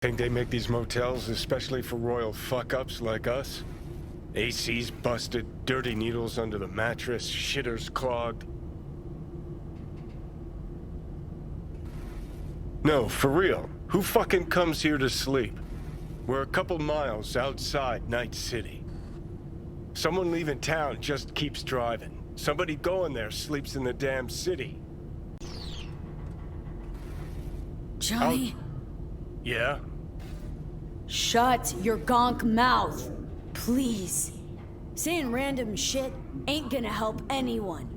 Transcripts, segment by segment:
Think they make these motels especially for royal fuck-ups like us? AC's busted, dirty needles under the mattress, shitters clogged. No, for real. Who fucking comes here to sleep? We're a couple miles outside Night City. Someone leaving town just keeps driving. Somebody going there sleeps in the damn city. Johnny? Yeah? Shut your gonk mouth, please. Saying random shit ain't gonna help anyone.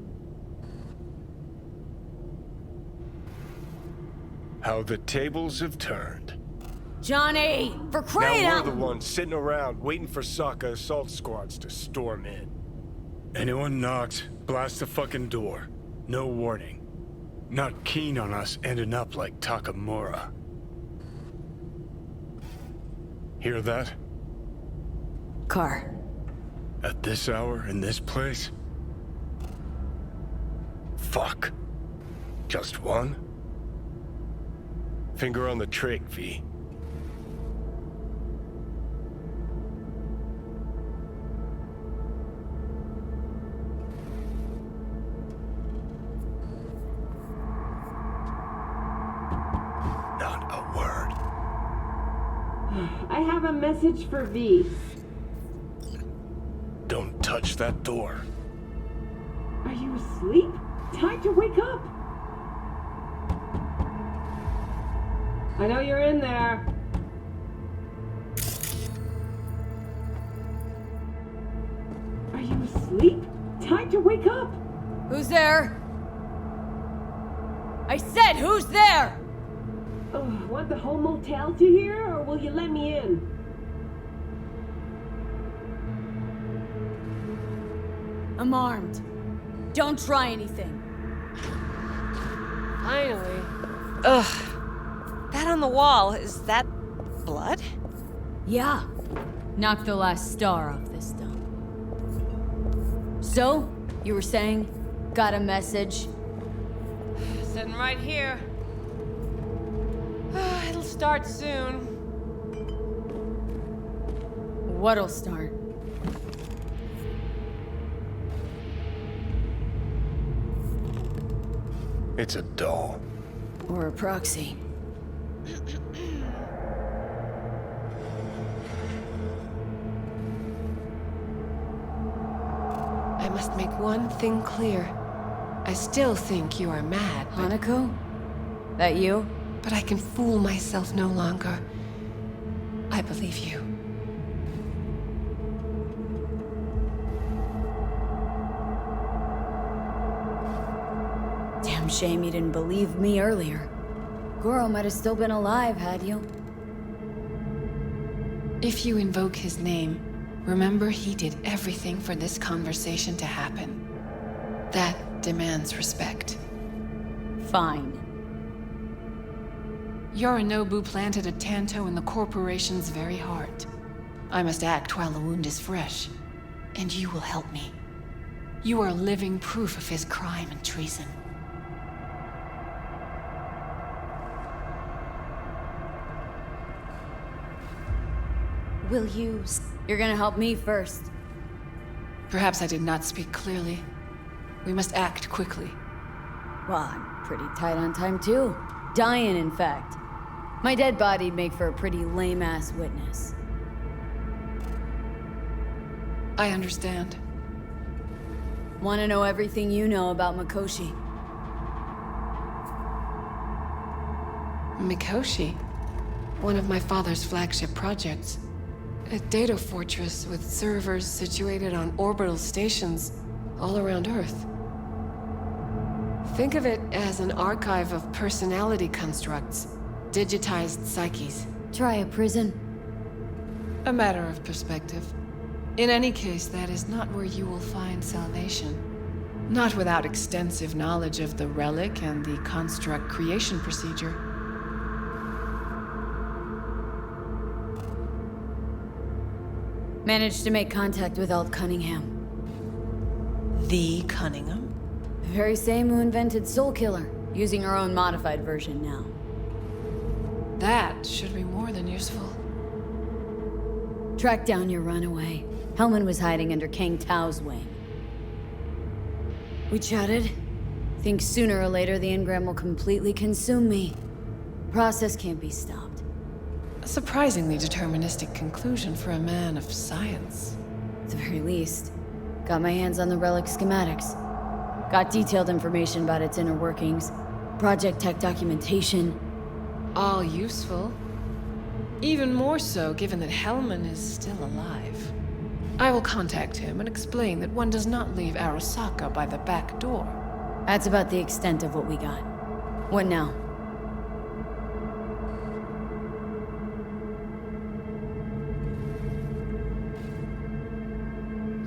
How the tables have turned. Johnny, for crying Now out! we're the ones sitting around waiting for Sokka assault squads to storm in. Anyone knocks, blast the fucking door. No warning. Not keen on us ending up like Takamura. Hear that? Car. At this hour, in this place? Fuck. Just one? Finger on the trig, V. Not a word. I have a message for V. Don't touch that door. Are you asleep? Time to wake up! I know you're in there. Are you asleep? Time to wake up! Who's there? I said, who's there? Oh, want the whole motel to hear, or will you let me in? I'm armed. Don't try anything. Finally. Ugh. That on the wall, is that blood? Yeah. Knock the last star off this dump. So, you were saying, got a message? Sitting right here. It'll start soon. What'll start? It's a doll. Or a proxy. I must make one thing clear. I still think you are mad, but, Hanako? That you? but I can fool myself no longer. I believe you. Damn shame you didn't believe me earlier. Goro might have still been alive, had you? If you invoke his name, remember he did everything for this conversation to happen. That demands respect. Fine. Yorinobu planted a Tanto in the corporation's very heart. I must act while the wound is fresh, and you will help me. You are living proof of his crime and treason. Will you... You're gonna help me first. Perhaps I did not speak clearly. We must act quickly. Well, I'm pretty tight on time too. Dying, in fact. My dead body'd make for a pretty lame-ass witness. I understand. Want to know everything you know about Mikoshi? Mikoshi, one of my father's flagship projects. A data fortress with servers situated on orbital stations all around Earth. Think of it as an archive of personality constructs, digitized psyches. Try a prison? A matter of perspective. In any case, that is not where you will find salvation. Not without extensive knowledge of the relic and the construct creation procedure. Managed to make contact with Alt Cunningham. The Cunningham? The very same who invented Soul Killer, using her own modified version now. That should be more than useful. Track down your runaway. Hellman was hiding under Kang Tao's wing. We chatted. Think sooner or later the engram will completely consume me. Process can't be stopped. A surprisingly deterministic conclusion for a man of science. At the very least, got my hands on the relic schematics. Got detailed information about its inner workings, project tech documentation. All useful. Even more so given that Hellman is still alive. I will contact him and explain that one does not leave Arasaka by the back door. That's about the extent of what we got. What now?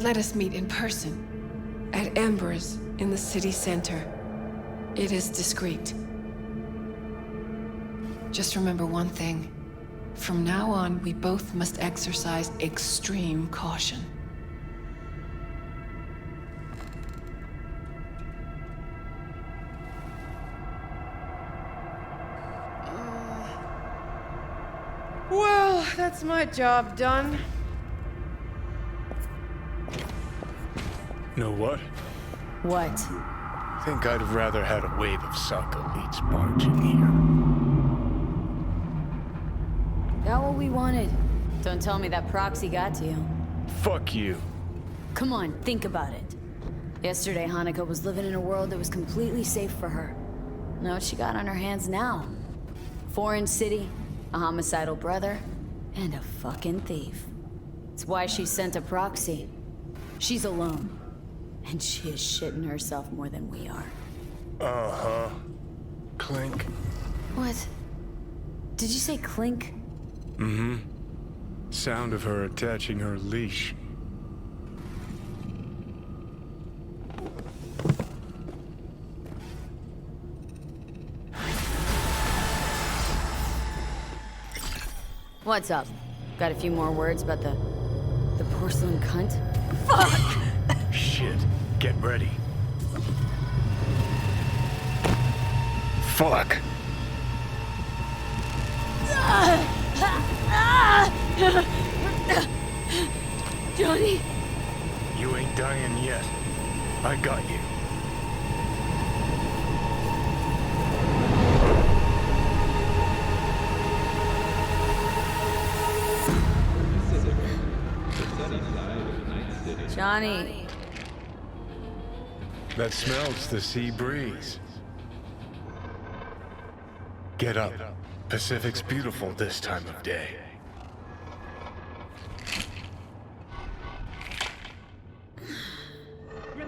Let us meet in person. At Embers, in the city center. It is discreet. Just remember one thing. From now on, we both must exercise extreme caution. Well, that's my job done. Know what? What? Think I'd have rather had a wave of Saka leads marching here. Got what we wanted. Don't tell me that proxy got to you. Fuck you. Come on, think about it. Yesterday, Hanukkah was living in a world that was completely safe for her. Know what she got on her hands now? Foreign city, a homicidal brother, and a fucking thief. It's why she sent a proxy. She's alone. And she is shitting herself more than we are. Uh-huh. Clink. What? Did you say clink? Mm-hmm. Sound of her attaching her leash. What's up? Got a few more words about the porcelain cunt? Fuck! Shit. Get ready. Fuck. Johnny! You ain't dying yet. I got you. Johnny. That smells the sea breeze. Get up. Pacific's beautiful this time of day.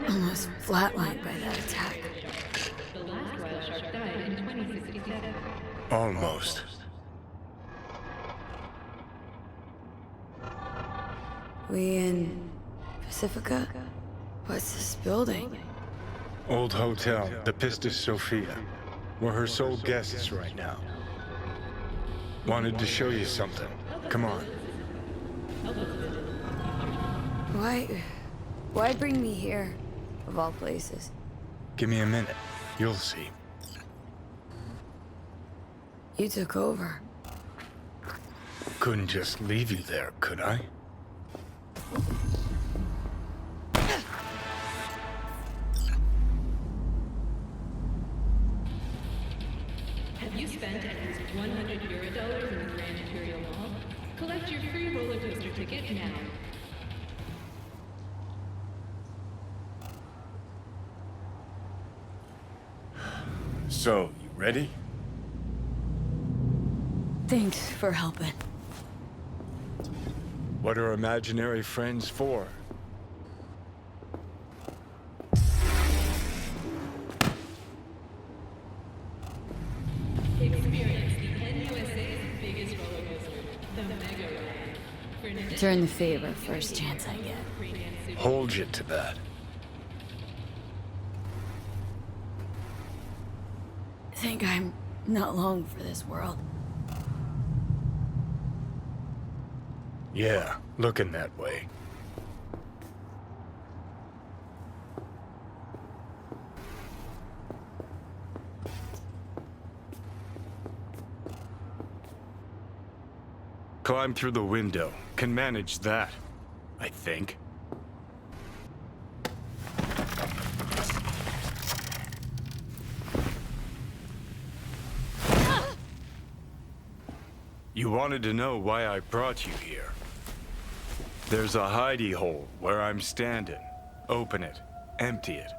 Almost flatlined by that attack. The last wild shark died in 2067. Almost. We in Pacifica? What's this building? Old hotel, the Pistis Sophia. We're her sole guests right now. Wanted to show you something. Come on. Why bring me here, of all places? Give me a minute. You'll see. You took over. Couldn't just leave you there, could I? Have you spent at least $100 in the Grand Imperial Mall? Collect your free roller coaster ticket now. So, you ready? Thanks for helping. What are imaginary friends for? Experience the NUSA's biggest roller coaster, the Mega Ride. For an additional Return the favor first chance I get. premium super Hold you to that. Think I'm not long for this world. Yeah, looking that way. Climb through the window. Can manage that, I think. You wanted to know why I brought you here. There's a hidey hole where I'm standing. Open it. Empty it.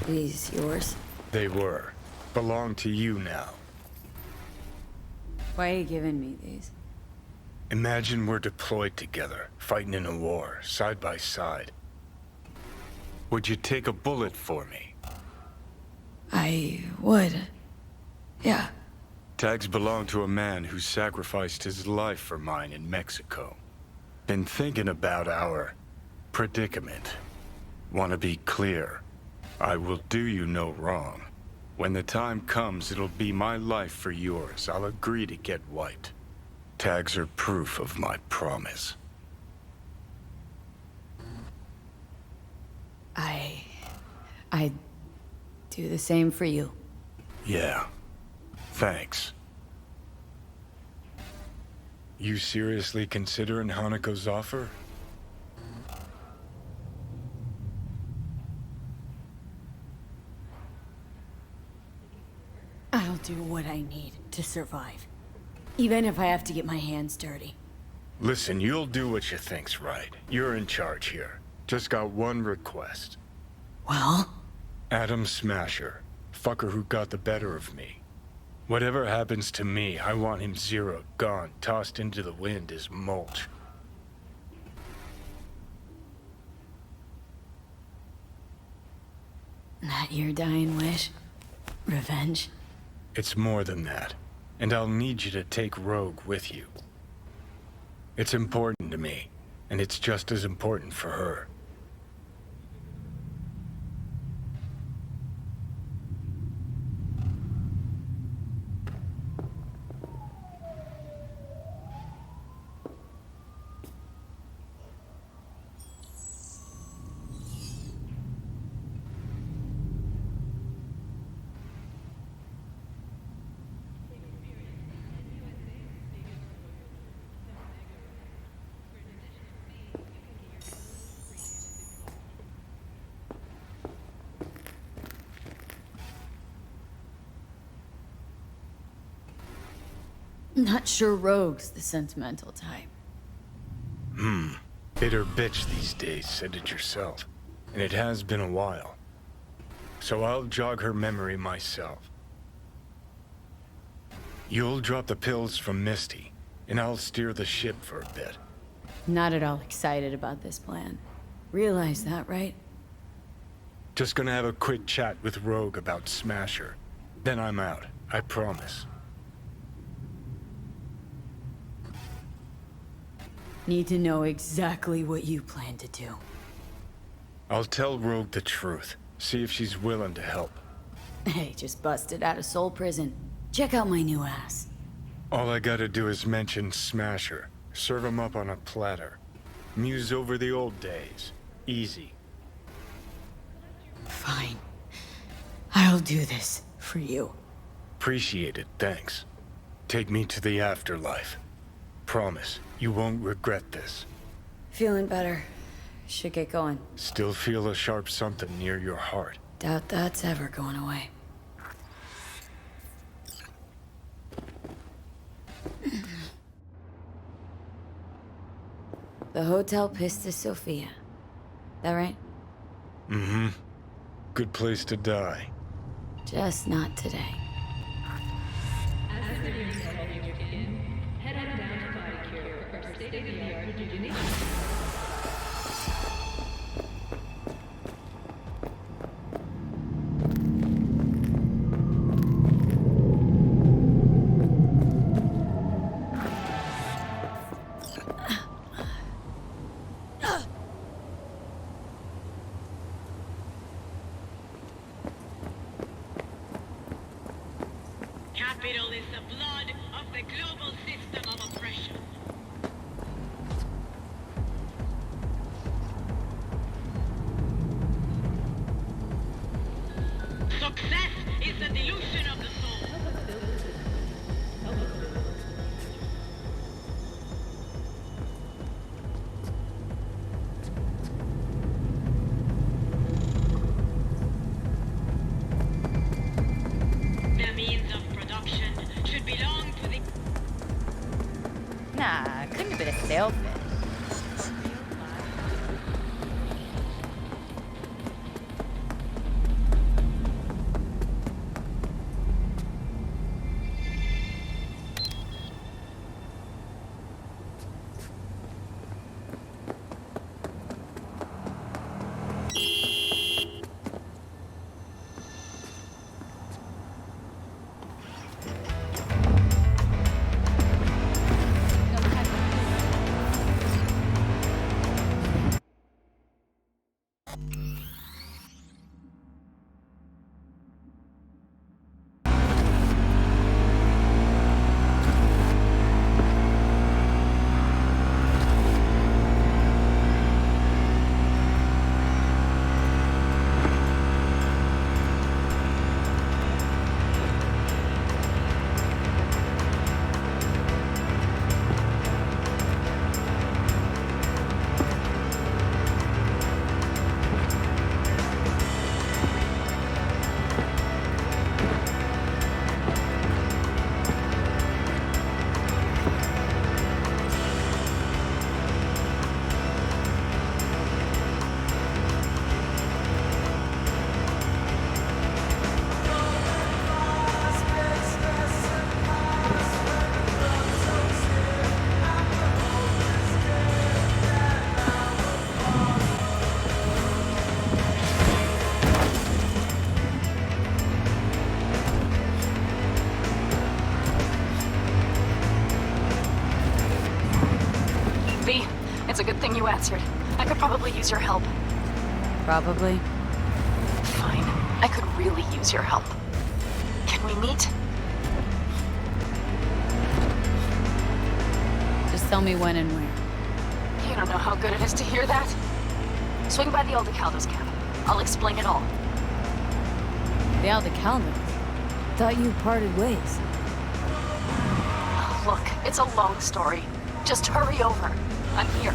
These yours? They were. Belong to you now. Why are you giving me these? Imagine we're deployed together, fighting in a war, side by side. Would you take a bullet for me? I would. Yeah. Tags belong to a man who sacrificed his life for mine in Mexico. Been thinking about our predicament. Want to be clear. I will do you no wrong. When the time comes, it'll be my life for yours. I'll agree to get wiped. Tags are proof of my promise. I'd do the same for you. Yeah. Thanks. You seriously considering Hanako's offer? I'll do what I need to survive. Even if I have to get my hands dirty. Listen, you'll do what you think's right. You're in charge here. Just got one request. Well? Adam Smasher. Fucker who got the better of me. Whatever happens to me, I want him zeroed, gone, tossed into the wind as mulch. That your dying wish? Revenge? It's more than that. And I'll need you to take Rogue with you. It's important to me, and it's just as important for her. Not sure Rogue's the sentimental type. Bitter bitch these days, said it yourself. And it has been a while. So I'll jog her memory myself. You'll drop the pills from Misty, and I'll steer the ship for a bit. Not at all excited about this plan. Realize that, right? Just gonna have a quick chat with Rogue about Smasher. Then I'm out, I promise. Need to know exactly what you plan to do. I'll tell Rogue the truth. See if she's willing to help. Hey, just busted out of Soul Prison. Check out my new ass. All I gotta do is mention Smasher. Serve him up on a platter. Muse over the old days. Easy. Fine. I'll do this for you. Appreciate it, thanks. Take me to the afterlife. Promise, you won't regret this. Feeling better. Should get going. Still feel a sharp something near your heart. Doubt that's ever going away. The Hotel Pistis Sophia. That right? Mm-hmm. Good place to die. Just not today. As the new ceremony begins, head on down to Body Cure for our state-of-the-art rejuvenation. Capital is the blood of the global system of oppression. Success is the delusion of the soul. The means of production should belong to the... Nah, couldn't have been a sailfish. It's a good thing you answered. I could probably use your help. Probably. Fine. I could really use your help. Can we meet? Just tell me when and where. You don't know how good it is to hear that. Swing by the Aldecaldo's camp. I'll explain it all. The Aldecaldos? Thought you parted ways. Look, it's a long story. Just hurry over. I'm here.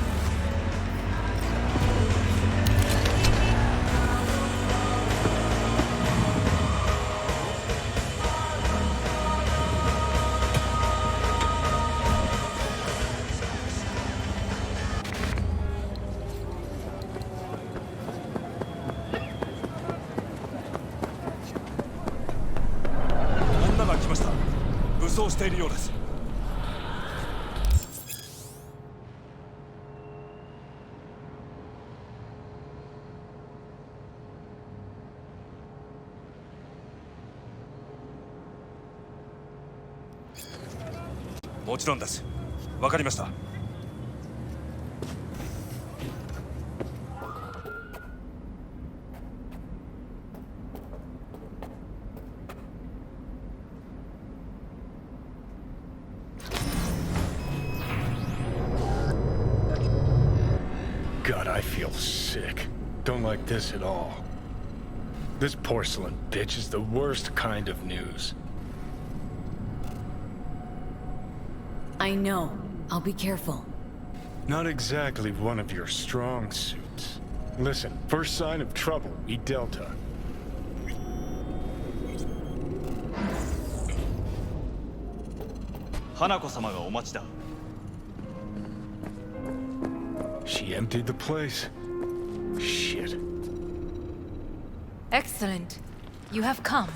God, I feel sick. Don't like this at all. This porcelain bitch is the worst kind of news. I know. I'll be careful. Not exactly one of your strong suits. Listen, first sign of trouble, eat Delta. She emptied the place. Shit. Excellent. You have come.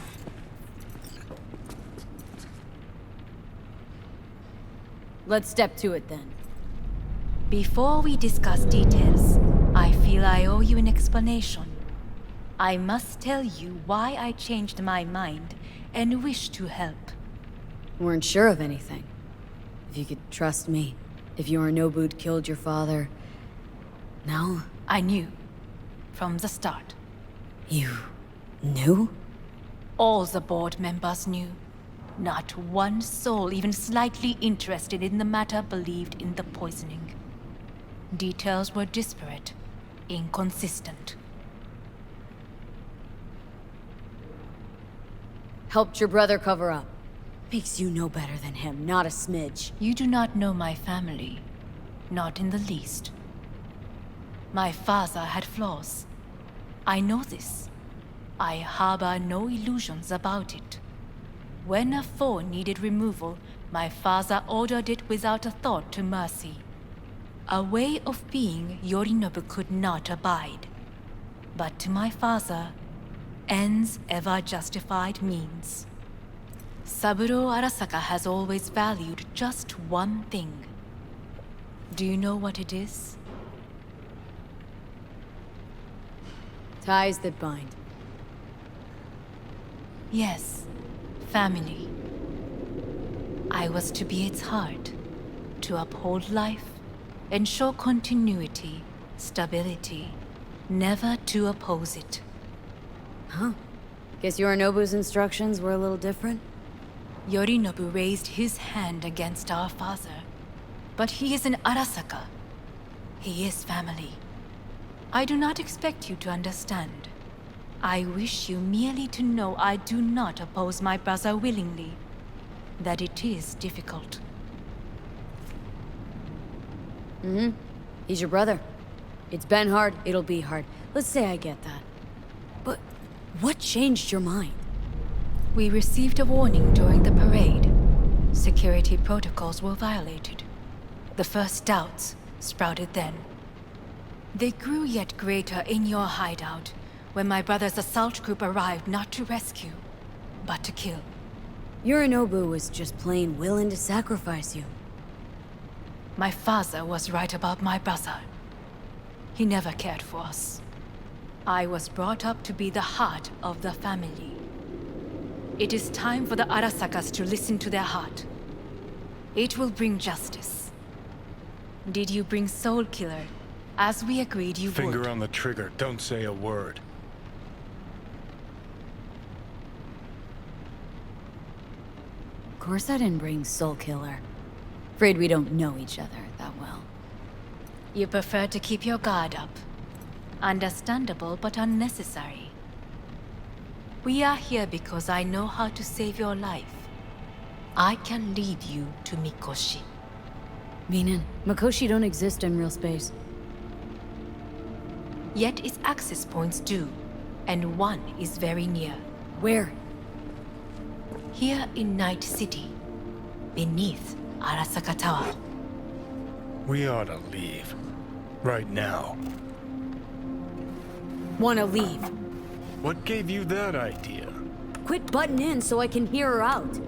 Let's step to it then. Before we discuss details, I feel I owe you an explanation. I must tell you why I changed my mind and wish to help. Weren't sure of anything. If you could trust me. If Yorinobu'd killed your father... No? I knew. From the start. You... knew? All the board members knew. Not one soul even slightly interested in the matter believed in the poisoning. Details were disparate, inconsistent. Helped your brother cover up. Makes you no better than him, not a smidge. You do not know my family. Not in the least. My father had flaws. I know this. I harbor no illusions about it. When a foe needed removal, my father ordered it without a thought to mercy. A way of being Yorinobu could not abide. But to my father, ends ever justified means. Saburo Arasaka has always valued just one thing. Do you know what it is? Ties that bind. Yes, family. I was to be its heart, to uphold life, ensure continuity, stability, never to oppose it. Huh. Guess Yorinobu's instructions were a little different? Yorinobu raised his hand against our father, but he is an Arasaka. He is family. I do not expect you to understand. I wish you merely to know I do not oppose my brother willingly. That it is difficult. He's your brother. It's been hard, it'll be hard. Let's say I get that. But what changed your mind? We received a warning during the parade. Security protocols were violated. The first doubts sprouted then. They grew yet greater in your hideout, when my brother's assault group arrived not to rescue, but to kill. Yorinobu was just plain willing to sacrifice you. My father was right about my brother. He never cared for us. I was brought up to be the heart of the family. It is time for the Arasakas to listen to their heart. It will bring justice. Did you bring Soul Killer, as we agreed you would? Finger on the trigger, don't say a word. Of course I didn't bring Soul Killer. Afraid we don't know each other that well. You prefer to keep your guard up. Understandable, but unnecessary. We are here because I know how to save your life. I can lead you to Mikoshi. Meaning, Mikoshi don't exist in real space. Yet its access points do, and one is very near. Where? Here in Night City, beneath Arasaka Tower. We ought to leave. Right now. Wanna leave? What gave you that idea? Quit butting in so I can hear her out.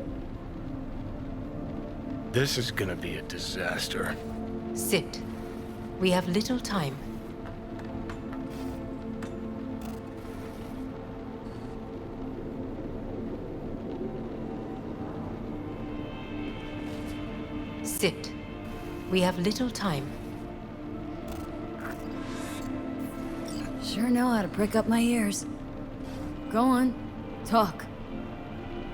This is gonna be a disaster. Sit. We have little time. Sit. We have little time. Sure know how to prick up my ears. Go on, talk.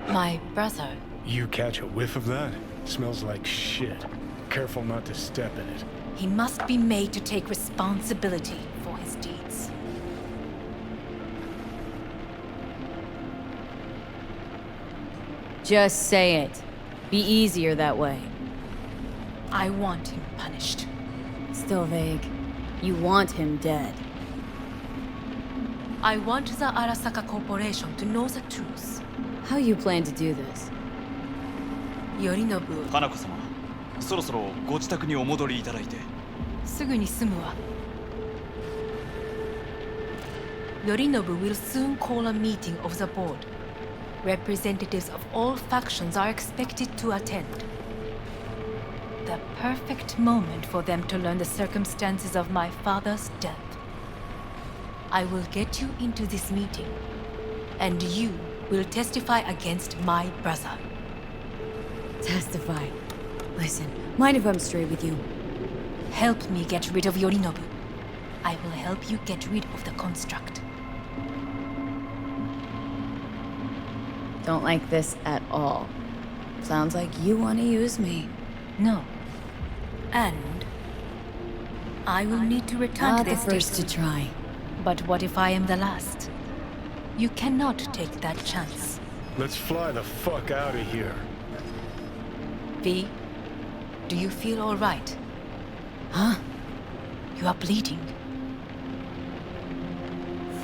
My brother. You catch a whiff of that? Smells like shit. Careful not to step in it. He must be made to take responsibility for his deeds. Just say it. Be easier that way. I want him punished. Still vague. You want him dead. I want the Arasaka Corporation to know the truth. How you plan to do this? Yorinobu, 花子様、そろそろご自宅にお戻りいただいて。すぐに済むわ。Yorinobu will soon call a meeting of the board. Representatives of all factions are expected to attend. The perfect moment for them to learn the circumstances of my father's death. I will get you into this meeting, and you will testify against my brother. Testify. Listen, mind if I'm straight with you? Help me get rid of Yorinobu. I will help you get rid of the construct. Don't like this at all. Sounds like you want to use me. No. And I will need to return Not to the this first to station. try. But what if I am the last? You cannot take that chance. Let's fly the fuck out of here. V, do you feel all right? Huh? You are bleeding.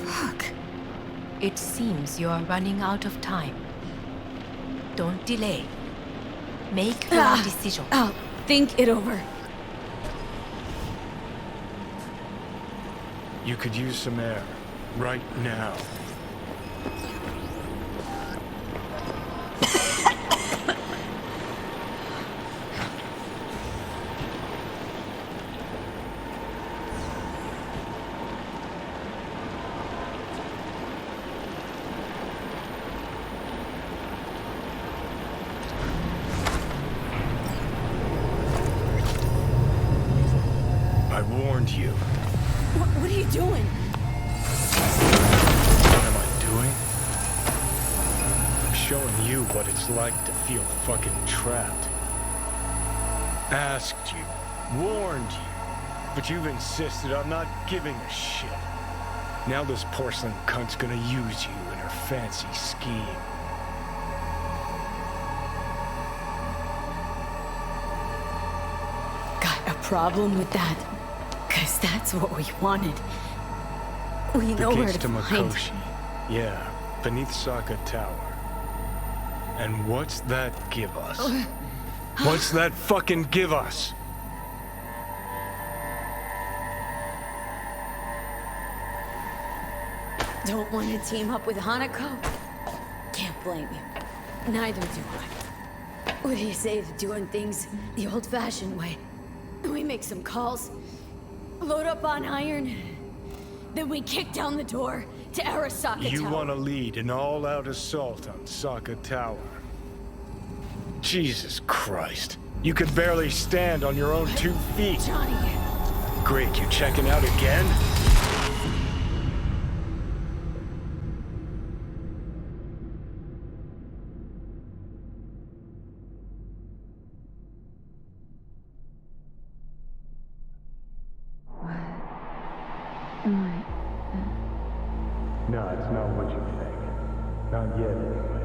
Fuck. It seems you are running out of time. Don't delay. Make your decision. I'll think it over. You could use some air. Right now. I warned you. What are you doing? What am I doing? I'm showing you what it's like to feel fucking trapped. Asked you, warned you, but you've insisted on not giving a shit. Now this porcelain cunt's gonna use you in her fancy scheme. Got a problem with that? 'Cause that's what we wanted. We know The where gates to to find. Makoshi. Yeah, beneath Saka Tower. And what's that give us? What's that fucking give us? Don't want to team up with Hanako? Can't blame you. Neither do I. What do you say to doing things the old-fashioned way? We make some calls, load up on iron, then we kick down the door to Arasaka Tower. You want to lead an all-out assault on Saka Tower? Jesus Christ. You could barely stand on your own 2 feet. Johnny, Great, you checking out again? No, it's not what you think. Not yet, anyway.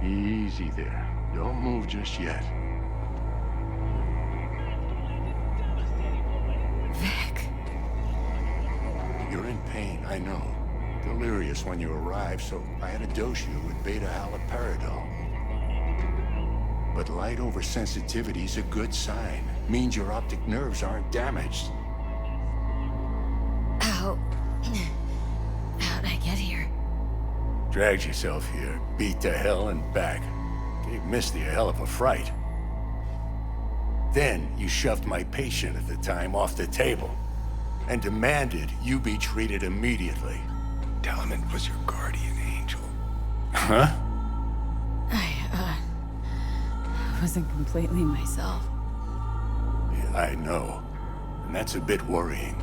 Easy there. Don't move just yet. Vic. You're in pain, I know. Delirious when you arrived, so I had to dose you with beta-haloperidol. But light oversensitivity's a good sign. Means your optic nerves aren't damaged. How'd I get here? Dragged yourself here, beat to hell and back. Gave Misty a hell of a fright. Then you shoved my patient at the time off the table and demanded you be treated immediately. Tell him it was your guardian angel. Huh? I wasn't completely myself. Yeah, I know. And that's a bit worrying.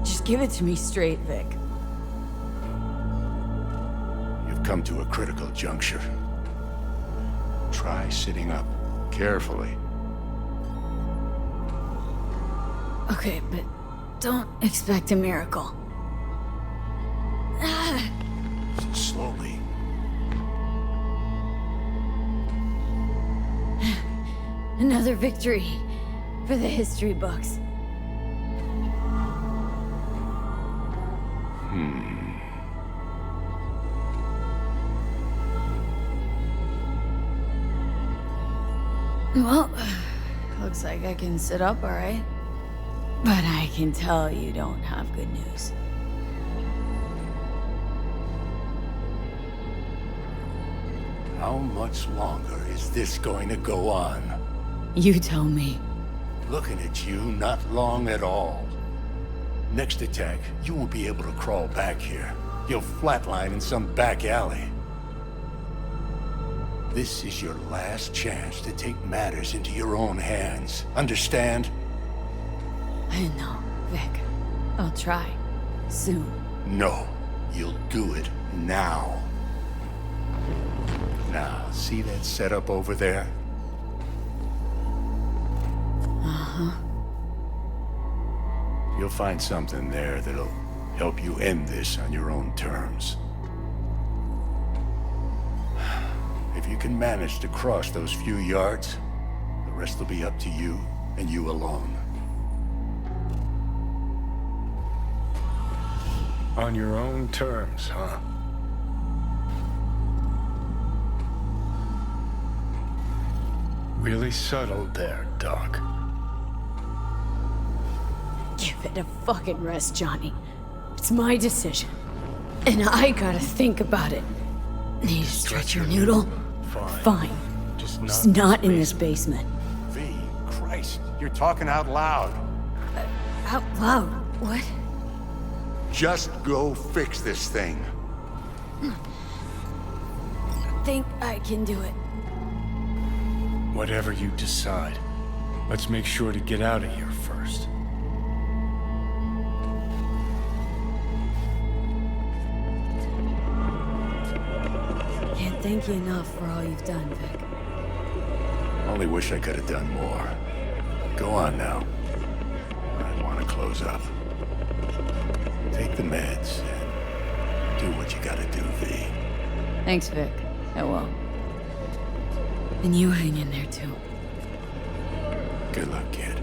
Just give it to me straight, Vic. You've come to a critical juncture. Try sitting up, carefully. Okay, but don't expect a miracle. Slowly. Another victory for the history books. Well, looks like I can sit up all right. But I can tell you don't have good news. How much longer is this going to go on? You tell me. Looking at you, not long at all. Next attack, you won't be able to crawl back here. You'll flatline in some back alley. This is your last chance to take matters into your own hands. Understand? I know, Vic. I'll try. Soon. No. You'll do it now. Now, see that setup over there? Uh-huh. You'll find something there that'll help you end this on your own terms. If you can manage to cross those few yards, the rest will be up to you and you alone. On your own terms, huh? Really subtle there, Doc. Give it a fucking rest, Johnny. It's my decision. And I gotta think about it. Need to stretch your noodle? Fine. Just not in this basement. V, Christ, you're talking out loud. Out loud? What? Just go fix this thing. Think I can do it. Whatever you decide. Let's make sure to get out of here first. Can't thank you enough for all you've done, Vic. Only wish I could have done more. Go on now. I want to close up. Take the meds and do what you gotta do, V. Thanks, Vic. I will. And you hang in there, too. Good luck, kid.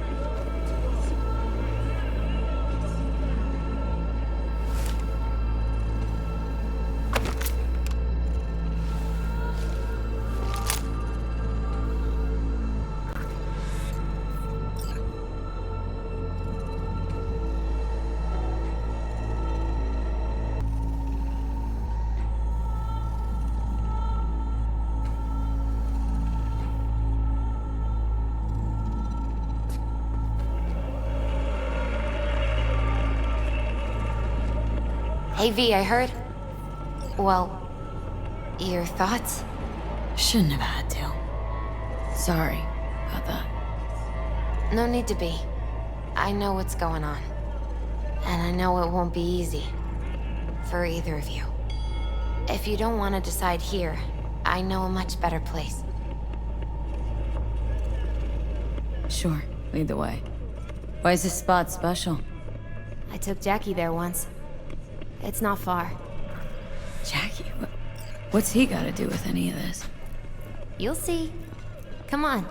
Hey V, I heard... Well, your thoughts? Shouldn't have had to. Sorry about that. No need to be. I know what's going on. And I know it won't be easy. For either of you. If you don't want to decide here, I know a much better place. Sure, lead the way. Why is this spot special? I took Jackie there once. It's not far. Jackie? What's he got to do with any of this? You'll see. Come on.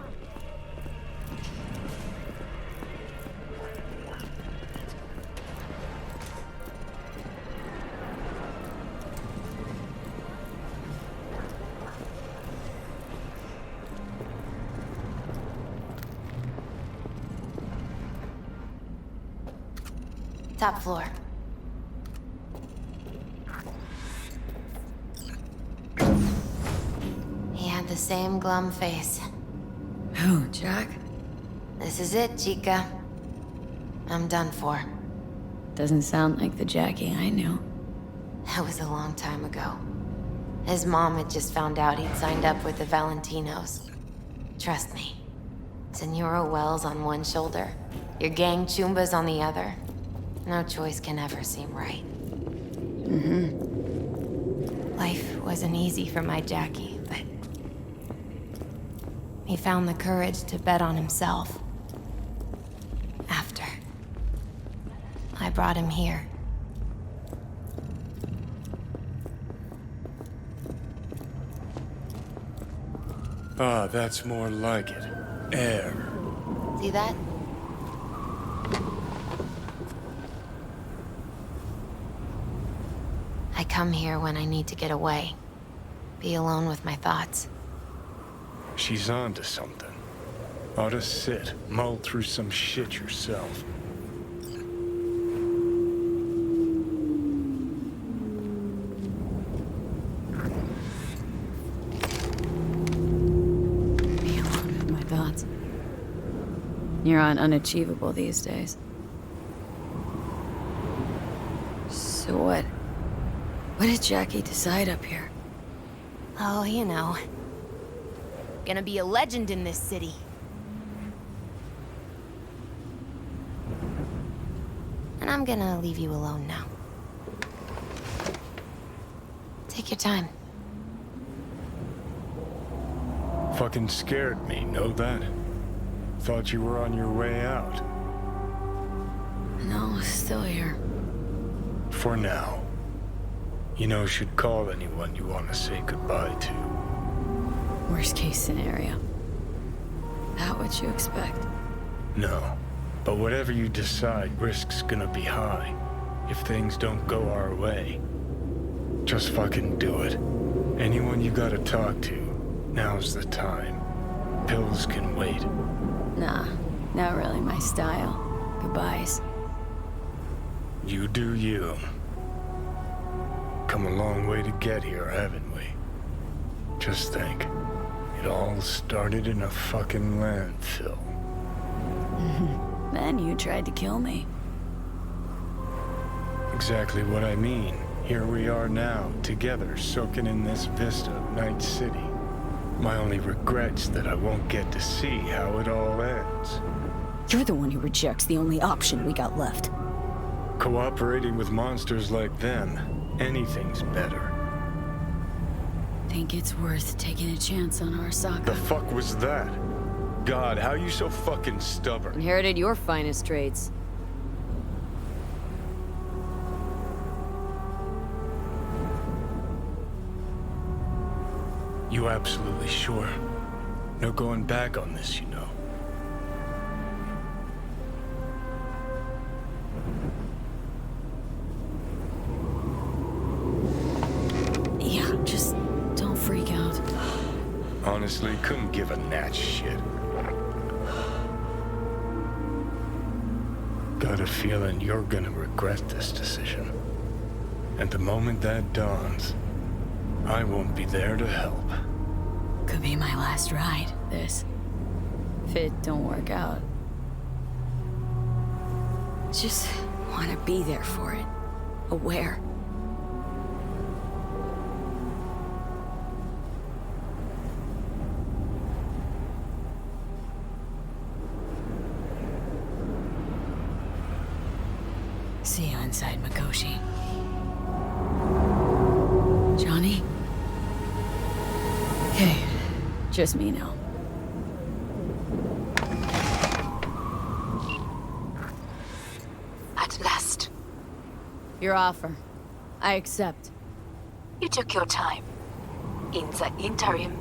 Top floor. He had the same glum face. Who, Jack? This is it, Chica. I'm done for. Doesn't sound like the Jackie I knew. That was a long time ago. His mom had just found out he'd signed up with the Valentinos. Trust me. Senora Wells on one shoulder, your gang Chumbas on the other. No choice can ever seem right. Life wasn't easy for my Jackie, but... he found the courage to bet on himself. After. I brought him here. Ah, that's more like it. Air. See that? I come here when I need to get away. Be alone with my thoughts. She's on to something. Ought to sit, mull through some shit yourself. Be alone with my thoughts. You're on unachievable these days. So what? What did Jackie decide up here? Oh, you know. Gonna be a legend in this city. And I'm gonna leave you alone now. Take your time. Fucking scared me, know that? Thought you were on your way out. No, still here. For now. You know, should call anyone you want to say goodbye to. Worst case scenario. Not what you expect. No. But whatever you decide, risk's gonna be high. If things don't go our way. Just fucking do it. Anyone you gotta talk to, now's the time. Pills can wait. Nah, not really my style. Goodbyes. You do you. Come a long way to get here, haven't we? Just think. It all started in a fucking landfill. Then you tried to kill me. Exactly what I mean. Here we are now, together, soaking in this vista of Night City. My only regret's that I won't get to see how it all ends. You're the one who rejects the only option we got left. Cooperating with monsters like them, anything's better. Think it's worth taking a chance on Arasaka? The fuck was that? God, how you so fucking stubborn? Inherited your finest traits. You absolutely sure? No going back on this, you know. Yeah, just don't freak out. Honestly, couldn't give a gnat's shit. Got a feeling you're gonna regret this decision. And the moment that dawns, I won't be there to help. Could be my last ride, this. If it don't work out. Just want to be there for it. Aware. See you inside, Mikoshi. Johnny? Hey, just me now. At last. Your offer. I accept. You took your time. In the interim,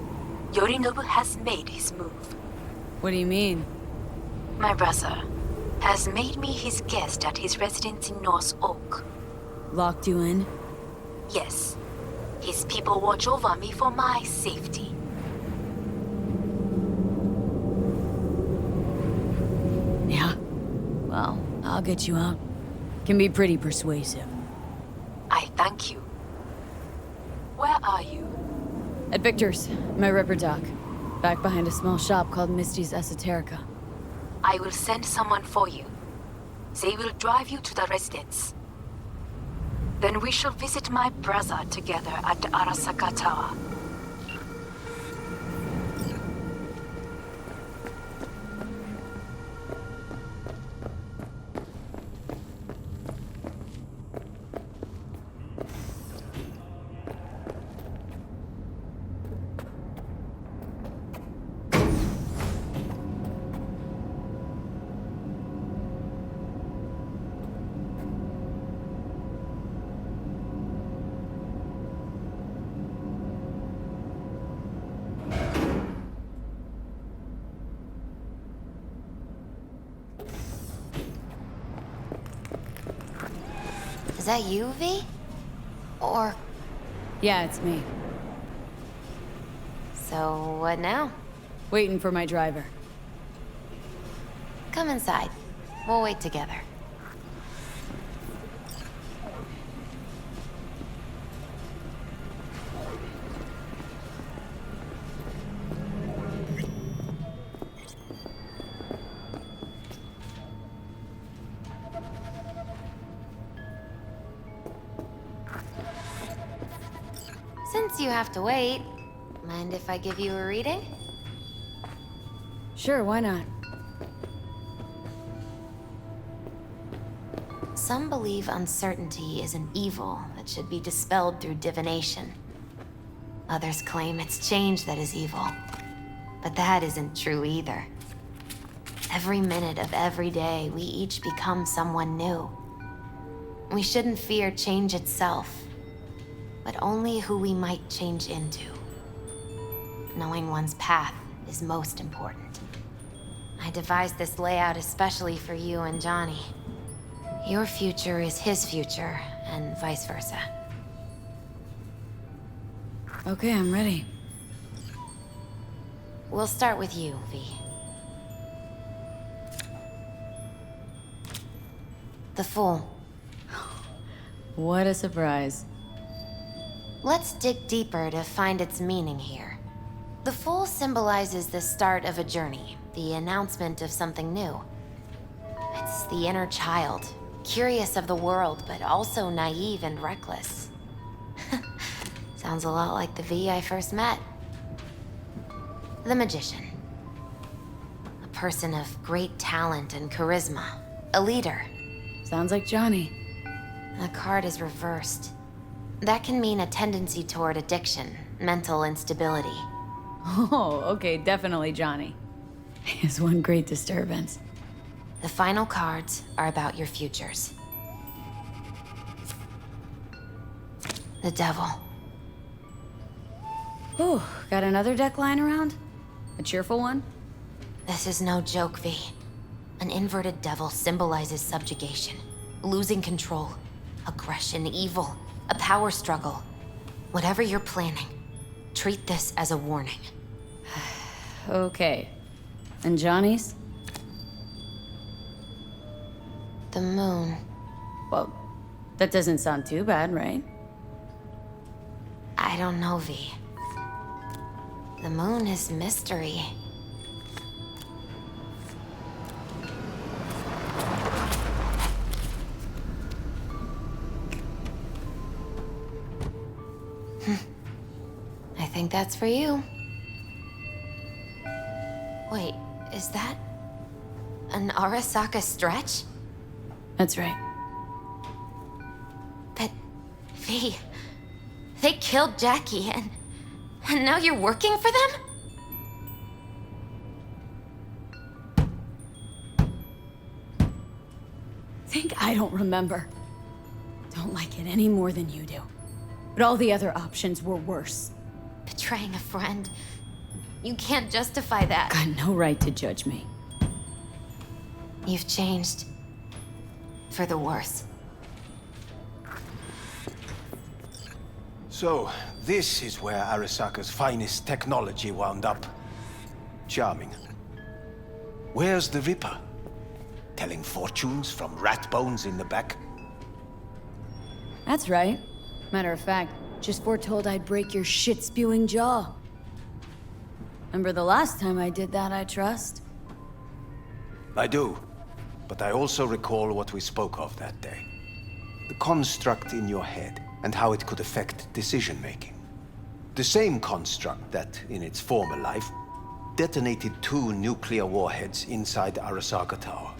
Yorinobu has made his move. What do you mean? My brother has made me his guest at his residence in North Oak. Locked you in? Yes. His people watch over me for my safety. Yeah? Well, I'll get you out. Can be pretty persuasive. I thank you. Where are you? At Victor's, my ripper dock. Back behind a small shop called Misty's Esoterica. I will send someone for you. They will drive you to the residence. Then we shall visit my brother together at Arasaka Tower. Is that you, V? Or... Yeah, it's me. So, what now? Waiting for my driver. Come inside. We'll wait together. Since you have to wait, mind if I give you a reading? Sure, why not? Some believe uncertainty is an evil that should be dispelled through divination. Others claim it's change that is evil. But that isn't true either. Every minute of every day, we each become someone new. We shouldn't fear change itself, but only who we might change into. Knowing one's path is most important. I devised this layout especially for you and Johnny. Your future is his future, and vice versa. Okay, I'm ready. We'll start with you, V. The Fool. What a surprise. Let's dig deeper to find its meaning here. The Fool symbolizes the start of a journey, the announcement of something new. It's the inner child, curious of the world, but also naive and reckless. Sounds a lot like the V I first met. The Magician. A person of great talent and charisma. A leader. Sounds like Johnny. The card is reversed. That can mean a tendency toward addiction, mental instability. Oh, okay, definitely Johnny. He is one great disturbance. The final cards are about your futures. The Devil. Ooh, got another deck lying around? A cheerful one? This is no joke, V. An inverted devil symbolizes subjugation, losing control, aggression, evil, a power struggle. Whatever you're planning, treat this as a warning. Okay. And Johnny's? The Moon. Well, that doesn't sound too bad, right? I don't know, V. The Moon is mystery. I think that's for you. Wait, is that an Arasaka stretch? That's right. But, V, they killed Jackie and now you're working for them? Think I don't remember. Don't like it any more than you do. But all the other options were worse. Betraying a friend. You can't justify that. Got no right to judge me. You've changed. For the worse. So, this is where Arasaka's finest technology wound up. Charming. Where's the Ripper? Telling fortunes from rat bones in the back? That's right. Matter of fact, just foretold I'd break your shit-spewing jaw. Remember the last time I did that, I trust? I do. But I also recall what we spoke of that day. The construct in your head, and how it could affect decision-making. The same construct that, in its former life, detonated 2 nuclear warheads inside Arasaka Tower.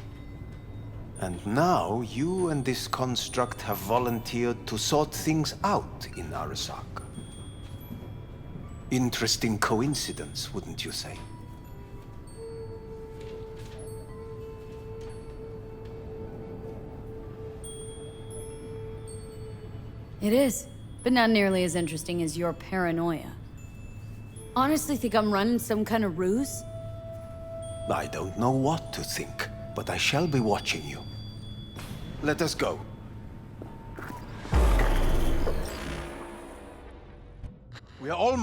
And now, you and this construct have volunteered to sort things out in Arasaka. Interesting coincidence, wouldn't you say? It is, but not nearly as interesting as your paranoia. Honestly think I'm running some kind of ruse? I don't know what to think, but I shall be watching you. Let us go. We are almost